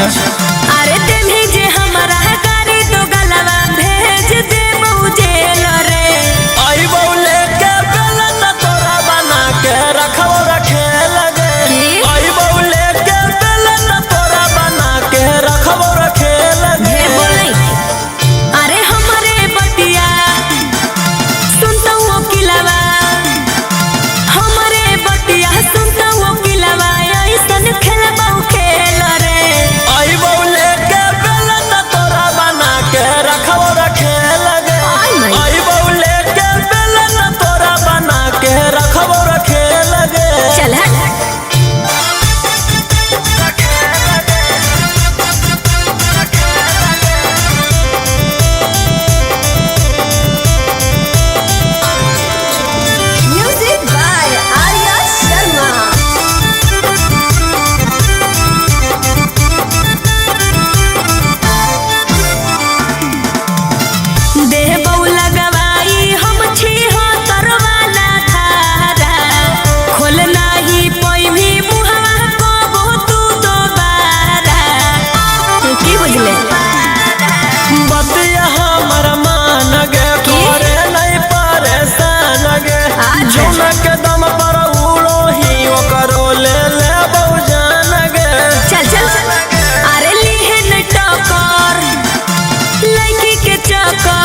अच्छा अरे देवी जे हमारा गाड़ी तो गलवा भेज दे जेल रे। आई बौले के बेला त तोरा बना के रखो रखे लगे। आई बौले के बेला त तोरा बना के रखो रखे लगे। अरे हमारे बतिया सुनता वो किलावा, हमारे बतिया सुनता वो किलावा ऐसन खेलबा खेल रे। आई बौले के बेला त तोरा बना के रखो रखे लगे। आई बौले के बेला त तोरा बना के रखो रखे लगे। चल म्यूजिक बाय आर्या शर्मा। देह बउला गवाई हम छी हो तरवाला धारा। खोल नाही पैभी मुहवा को तू दोबारा। की बुझले बतिया हमर मान गे करे नहीं परेशान गे। जौना के दम पर उड़ो ही ओकरो ले ले बहुजान गे। चल चल अरे लिहे न टकर लड़की के चक्कर।